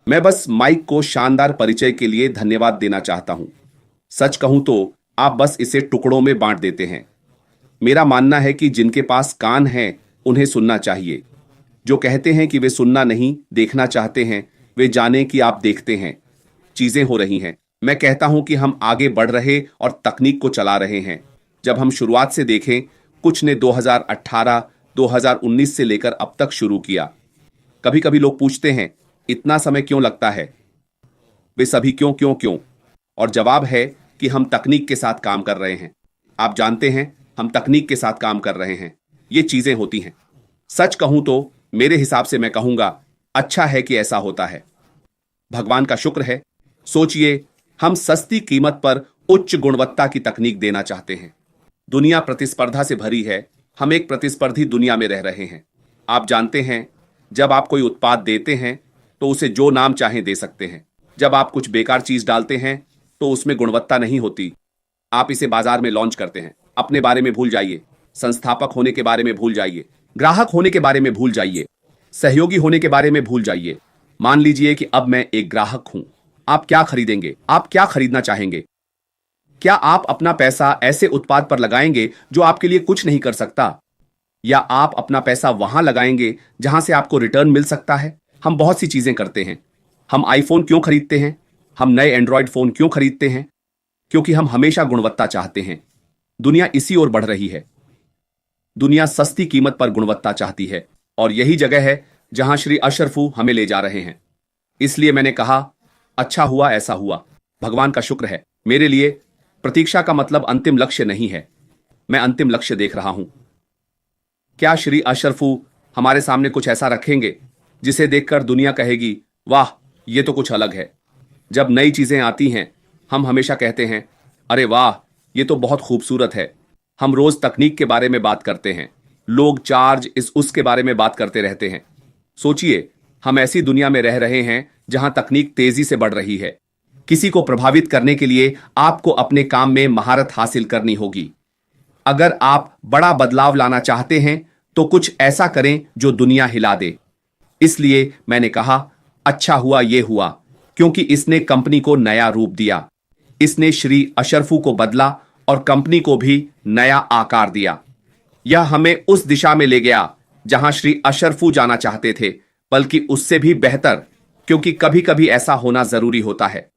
मैं बस माइक को शानदार परिचय के लिए धन्यवाद देना चाहता हूं। सच कहूं तो आप बस इसे टुकड़ों में बांट देते हैं। मेरा मानना है कि जिनके पास कान हैं उन्हें सुनना चाहिए। जो कहते हैं कि वे सुनना नहीं देखना चाहते हैं, वे जाने कि आप देखते हैं। चीजें हो रही हैं। मैं कहता हूं कि हम आगे बढ़ रहे और तकनीक को चला रहे हैं। जब हम शुरुआत से देखें, कुछ ने 2018, 2019 से लेकर अब तक शुरू किया। कभी कभी लोग पूछते हैं, इतना समय क्यों लगता है? वे सभी क्यों क्यों क्यों? और जवाब है कि हम तकनीक के साथ काम कर रहे हैं। आप जानते हैं, हम तकनीक के साथ काम कर रहे हैं। ये चीजें होती हैं। सच कहूं तो मेरे हिसाब से मैं कहूंगा, अच्छा है कि ऐसा होता है। भगवान का शुक्र है। सोचिए, हम सस्ती कीमत पर उच्च गुणवत्ता की तकनीक देना चाहते हैं। दुनिया प्रतिस्पर्धा से भरी है। हम एक प्रतिस्पर्धी दुनिया में रह रहे हैं। आप जानते हैं, जब आप कोई उत्पाद देते हैं तो उसे जो नाम चाहें दे सकते हैं। जब आप कुछ बेकार चीज डालते हैं तो उसमें गुणवत्ता नहीं होती। आप इसे बाजार में लॉन्च करते हैं। अपने बारे में भूल जाइए, संस्थापक होने के बारे में भूल जाइए, ग्राहक होने के बारे में भूल जाइए, सहयोगी होने के बारे में भूल जाइए। मान लीजिए कि अब मैं एक ग्राहक हूं। आप क्या खरीदेंगे? आप क्या खरीदना चाहेंगे? क्या आप अपना पैसा ऐसे उत्पाद पर लगाएंगे जो आपके लिए कुछ नहीं कर सकता, या आप अपना पैसा वहां लगाएंगे जहां से आपको रिटर्न मिल सकता है? हम बहुत सी चीजें करते हैं। हम आईफोन क्यों खरीदते हैं? हम नए एंड्रॉयड फोन क्यों खरीदते हैं? क्योंकि हम हमेशा गुणवत्ता चाहते हैं। दुनिया इसी ओर बढ़ रही है। दुनिया सस्ती कीमत पर गुणवत्ता चाहती है, और यही जगह है जहां श्री अशरफू हमें ले जा रहे हैं। इसलिए मैंने कहा, अच्छा हुआ ऐसा हुआ। भगवान का शुक्र है। मेरे लिए प्रतीक्षा का मतलब अंतिम लक्ष्य नहीं है। मैं अंतिम लक्ष्य देख रहा हूं। क्या श्री अशरफू हमारे सामने कुछ ऐसा रखेंगे जिसे देखकर दुनिया कहेगी, वाह, ये तो कुछ अलग है। जब नई चीजें आती हैं, हम हमेशा कहते हैं, अरे वाह, ये तो बहुत खूबसूरत है। हम रोज तकनीक के बारे में बात करते हैं। लोग चार्ज इस उसके बारे में बात करते रहते हैं। सोचिए, हम ऐसी दुनिया में रह रहे हैं जहां तकनीक तेजी से बढ़ रही है। किसी को प्रभावित करने के लिए आपको अपने काम में महारत हासिल करनी होगी। अगर आप बड़ा बदलाव लाना चाहते हैं तो कुछ ऐसा करें जो दुनिया हिला दे। इसलिए मैंने कहा, अच्छा हुआ ये हुआ, क्योंकि इसने कंपनी को नया रूप दिया। इसने श्री अशरफू को बदला और कंपनी को भी नया आकार दिया। यह हमें उस दिशा में ले गया जहां श्री अशरफू जाना चाहते थे, बल्कि उससे भी बेहतर, क्योंकि कभी कभी ऐसा होना जरूरी होता है।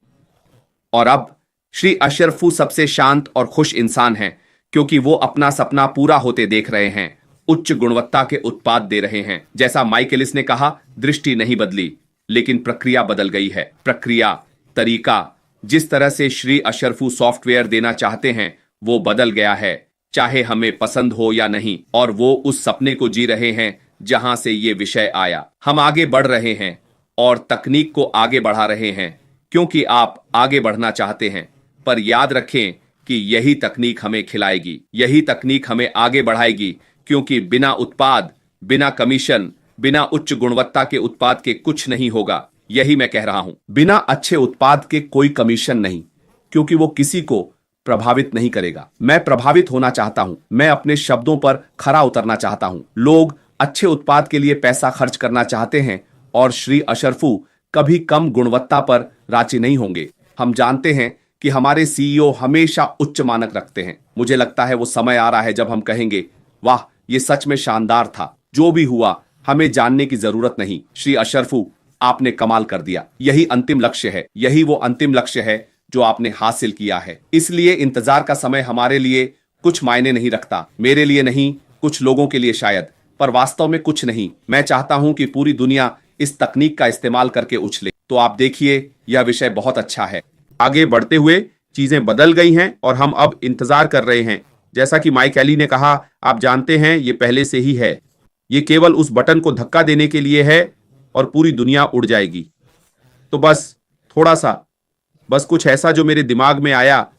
और अब श्री अशरफू सबसे शांत और खुश इंसान हैं, क्योंकि वो अपना सपना पूरा होते देख रहे हैं। उच्च गुणवत्ता के उत्पाद दे रहे हैं। जैसा माइक एलिस ने कहा, दृष्टि नहीं बदली, लेकिन प्रक्रिया बदल गई है। प्रक्रिया, तरीका, जिस तरह से श्री अशरफू सॉफ्टवेयर देना चाहते हैं, वो बदल गया है, चाहे हमें पसंद हो या नहीं। और वो उस सपने को जी रहे हैं जहां से ये विषय आया। हम आगे बढ़ रहे हैं और तकनीक को आगे बढ़ा रहे हैं, क्योंकि आप आगे बढ़ना चाहते हैं। पर याद रखें कि यही तकनीक हमें खिलाएगी, यही तकनीक हमें आगे बढ़ाएगी, क्योंकि बिना उत्पाद, बिना कमीशन, बिना उच्च गुणवत्ता के उत्पाद के कुछ नहीं होगा। यही मैं कह रहा हूं। बिना अच्छे उत्पाद के कोई कमीशन नहीं, क्योंकि वो किसी को प्रभावित नहीं करेगा। मैं प्रभावित होना चाहता हूं। मैं अपने शब्दों पर खरा उतरना चाहता हूं। लोग अच्छे उत्पाद के लिए पैसा खर्च करना चाहते हैं, और श्री अशरफू कभी कम गुणवत्ता पर राजी नहीं होंगे। हम जानते हैं कि हमारे सीईओ हमेशा उच्च मानक रखते हैं। मुझे लगता है वो समय आ रहा है जब हम कहेंगे, वाह, ये सच में शानदार था। जो भी हुआ, हमें जानने की जरूरत नहीं। श्री अशरफू, आपने कमाल कर दिया। यही अंतिम लक्ष्य है। यही वो अंतिम लक्ष्य है जो आपने हासिल किया है। इसलिए इंतजार का समय हमारे लिए कुछ मायने नहीं रखता। मेरे लिए नहीं, कुछ लोगों के लिए शायद, पर वास्तव में कुछ नहीं। मैं चाहता हूं कि पूरी दुनिया इस तकनीक का इस्तेमाल करके उछले। तो आप देखिए, यह विषय बहुत अच्छा है। आगे बढ़ते हुए चीजें बदल गई हैं और हम अब इंतजार कर रहे हैं। जैसा कि माइक एली ने कहा, आप जानते हैं, ये पहले से ही है। ये केवल उस बटन को धक्का देने के लिए है और पूरी दुनिया उड़ जाएगी। तो बस थोड़ा सा, बस कुछ ऐसा जो मेरे दिमाग में आया,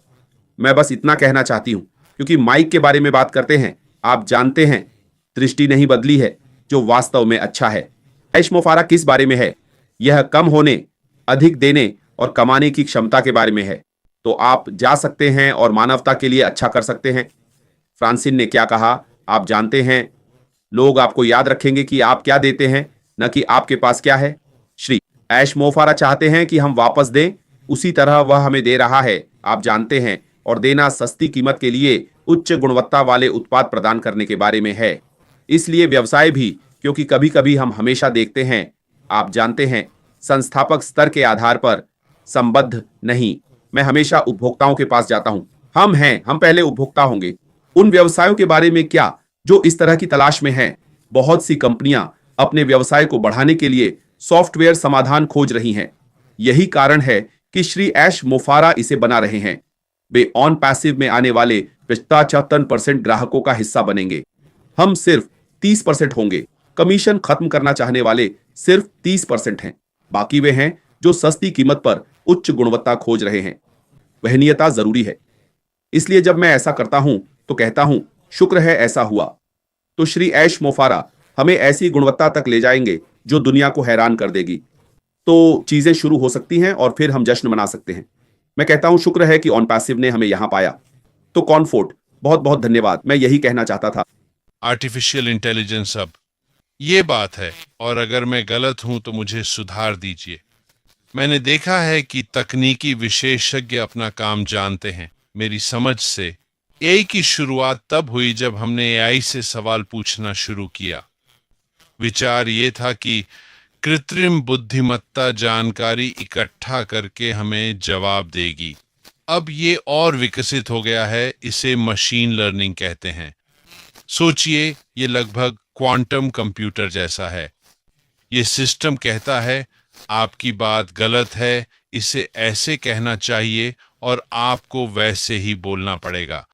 मैं बस इतना कहना चाहती हूं। क्योंकि माइक के बारे में बात करते हैं, आप जानते हैं, दृष्टि नहीं बदली है, जो वास्तव में अच्छा है। ऐशमोफारा किस बारे में है? यह कम होने, अधिक देने और कमाने की क्षमता के बारे में है। तो आप जा सकते हैं और मानवता के लिए अच्छा कर सकते हैं। फ्रांसिन ने क्या कहा, आप जानते हैं, लोग आपको याद रखेंगे कि आप क्या देते हैं, न कि आपके पास क्या है। श्री ऐश मोफारा चाहते हैं कि हम वापस दें, उसी तरह वह हमें दे रहा है, आप जानते हैं, और देना सस्ती कीमत के लिए उच्च गुणवत्ता वाले उत्पाद प्रदान करने के बारे में है। इसलिए व्यवसाय भी, क्योंकि कभी कभी हम हमेशा देखते हैं, आप जानते हैं, संस्थापक स्तर के आधार पर संबद्ध नहीं। मैं हमेशा उपभोक्ताओं के पास जाता हूं। हम पहले उपभोक्ता होंगे। उन व्यवसायों के बारे में क्या जो इस तरह की तलाश में हैं? बहुत सी कंपनियां अपने व्यवसाय को बढ़ाने के लिए सॉफ्टवेयर समाधान खोज रही हैं। यही कारण है कि श्री ऐश मोफारा इसे बना रहे हैं। वे ऑन पैसिव में आने वाले 55% ग्राहकों का हिस्सा बनेंगे। हम सिर्फ 30% होंगे। कमीशन खत्म करना चाहने वाले सिर्फ 30% हैं। बाकी वे हैं जो सस्ती कीमत पर उच्च गुणवत्ता खोज रहे हैं। वहनीयता जरूरी है। इसलिए जब मैं ऐसा करता हूं तो कहता हूं, शुक्र है ऐसा हुआ। तो श्री ऐश मोफारा हमें ऐसी गुणवत्ता तक ले जाएंगे जो दुनिया को हैरान कर देगी। तो चीजें शुरू हो सकती हैं और फिर हम जश्न मना सकते हैं। मैं कहता हूं, शुक्र है कि ऑन पैसिव ने हमें यहां पाया। तो कॉनफोर्ट, बहुत बहुत धन्यवाद। मैं यही कहना चाहता था। आर्टिफिशियल इंटेलिजेंस अब ये बात है, और अगर मैं गलत हूं तो मुझे सुधार दीजिए। मैंने देखा है कि तकनीकी विशेषज्ञ अपना काम जानते हैं। मेरी समझ से एआई की शुरुआत तब हुई जब हमने एआई से सवाल पूछना शुरू किया। विचार ये था कि कृत्रिम बुद्धिमत्ता जानकारी इकट्ठा करके हमें जवाब देगी। अब ये और विकसित हो गया है, इसे मशीन लर्निंग कहते हैं। सोचिए, ये लगभग क्वांटम कंप्यूटर जैसा है। ये सिस्टम कहता है आपकी बात गलत है, इसे ऐसे कहना चाहिए, और आपको वैसे ही बोलना पड़ेगा।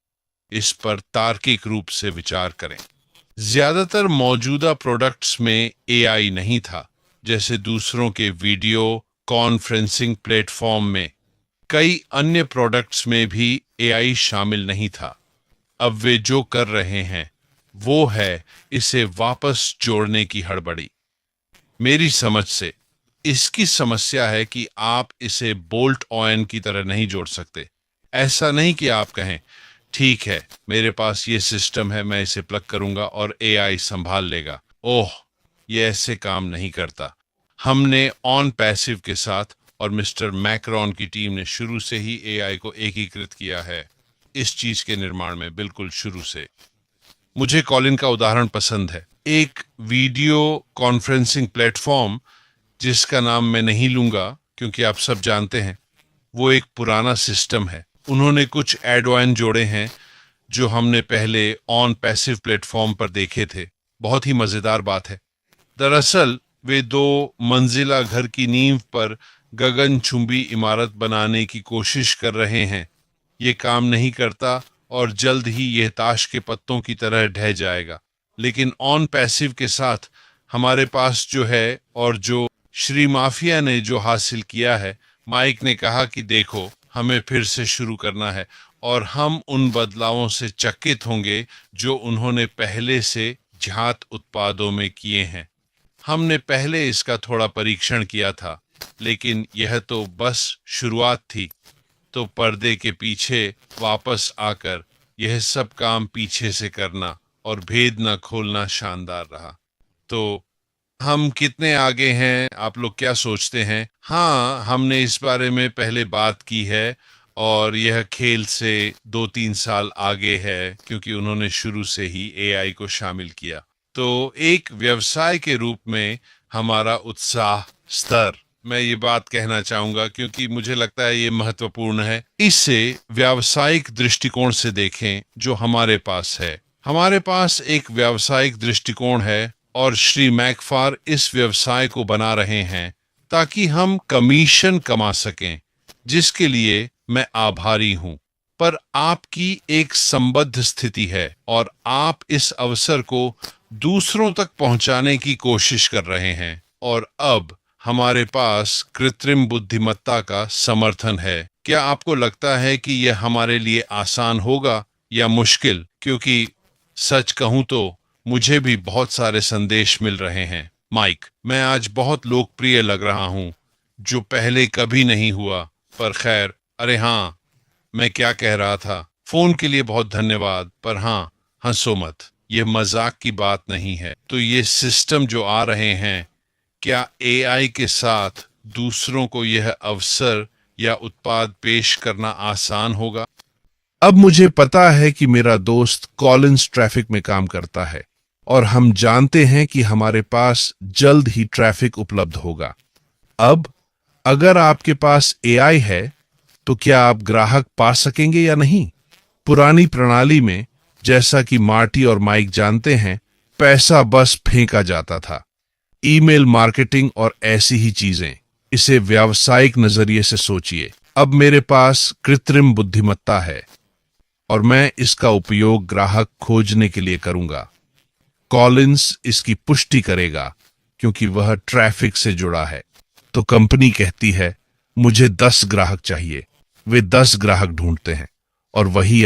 इस पर तार्किक रूप से विचार करें। ज्यादातर मौजूदा प्रोडक्ट्स में एआई नहीं था, जैसे दूसरों के वीडियो कॉन्फ्रेंसिंग प्लेटफॉर्म में। कई अन्य प्रोडक्ट्स में भी एआई शामिल नहीं था। अब वे जो कर रहे हैं वो है इसे वापस जोड़ने की हड़बड़ी। मेरी समझ से इसकी समस्या है कि आप इसे बोल्ट ऑन की तरह नहीं जोड़ सकते। ऐसा नहीं कि आप कहें, ठीक है, मेरे पास ये सिस्टम है, मैं इसे प्लग करूंगा और एआई संभाल लेगा। ओह, ये ऐसे काम नहीं करता। हमने ऑन पैसिव के साथ और मिस्टर मैक्रॉन की टीम ने शुरू से ही एआई को एकीकृत किया है, इस चीज के निर्माण में बिल्कुल शुरू से। मुझे कॉलिन का उदाहरण पसंद है। एक वीडियो कॉन्फ्रेंसिंग प्लेटफॉर्म जिसका नाम मैं नहीं लूंगा क्योंकि आप सब जानते हैं, वो एक पुराना सिस्टम है। उन्होंने कुछ एड ऑन जोड़े हैं जो हमने पहले ऑन पैसिव प्लेटफॉर्म पर देखे थे। बहुत ही मजेदार बात है। दरअसल वे 2 मंजिला घर की नींव पर गगनचुंबी इमारत बनाने की कोशिश कर रहे हैं। ये काम नहीं करता और जल्द ही यह ताश के पत्तों की तरह ढह जाएगा। लेकिन ऑन पैसिव के साथ हमारे पास जो है, और जो श्री माफिया ने जो हासिल किया है, माइक ने कहा कि देखो, हमें फिर से शुरू करना है और हम उन बदलावों से चकित होंगे जो उन्होंने पहले से जात उत्पादों में किए हैं। हमने पहले इसका थोड़ा परीक्षण किया था, लेकिन यह तो बस शुरुआत थी। तो पर्दे के पीछे वापस आकर यह सब काम पीछे से करना और भेद न खोलना शानदार रहा। तो हम कितने आगे हैं, आप लोग क्या सोचते हैं? हाँ, हमने इस बारे में पहले बात की है और यह खेल से 2-3 साल आगे है क्योंकि उन्होंने शुरू से ही एआई को शामिल किया। तो एक व्यवसाय के रूप में हमारा उत्साह स्तर, मैं ये बात कहना चाहूंगा क्योंकि मुझे लगता है ये महत्वपूर्ण है। इसे व्यावसायिक दृष्टिकोण से देखें जो हमारे पास है। हमारे पास एक व्यावसायिक दृष्टिकोण है और श्री मैकफार इस व्यवसाय को बना रहे हैं ताकि हम कमीशन कमा सकें, जिसके लिए मैं आभारी हूं। पर आपकी एक संबद्ध स्थिति है और आप इस अवसर को दूसरों तक पहुंचाने की कोशिश कर रहे हैं। और अब हमारे पास कृत्रिम बुद्धिमत्ता का समर्थन है। क्या आपको लगता है कि यह हमारे लिए आसान होगा या मुश्किल? क्योंकि सच कहूं तो मुझे भी बहुत सारे संदेश मिल रहे हैं। माइक, मैं आज बहुत लोकप्रिय लग रहा हूं, जो पहले कभी नहीं हुआ। पर खैर, अरे हाँ, मैं क्या कह रहा था। फोन के लिए बहुत धन्यवाद, पर हाँ, हंसो मत, ये मजाक की बात नहीं है। तो ये सिस्टम जो आ रहे हैं, क्या एआई के साथ दूसरों को यह अवसर या उत्पाद पेश करना आसान होगा। अब मुझे पता है कि मेरा दोस्त कॉलिंस ट्रैफिक में काम करता है और हम जानते हैं कि हमारे पास जल्द ही ट्रैफिक उपलब्ध होगा। अब अगर आपके पास एआई है तो क्या आप ग्राहक पा सकेंगे या नहीं? पुरानी प्रणाली में, जैसा कि मार्टी और माइक जानते हैं, पैसा बस फेंका जाता था। ईमेल मार्केटिंग और ऐसी ही चीजें। इसे व्यावसायिक नजरिए से सोचिए। अब मेरे पास कृत्रिम बुद्धिमत्ता है और मैं इसका उपयोग ग्राहक खोजने के लिए करूंगा। कॉलिंस इसकी पुष्टि करेगा क्योंकि वह ट्रैफिक से जुड़ा है। तो कंपनी कहती है, मुझे 10 ग्राहक चाहिए। वे 10 ग्राहक ढूंढते हैं और वही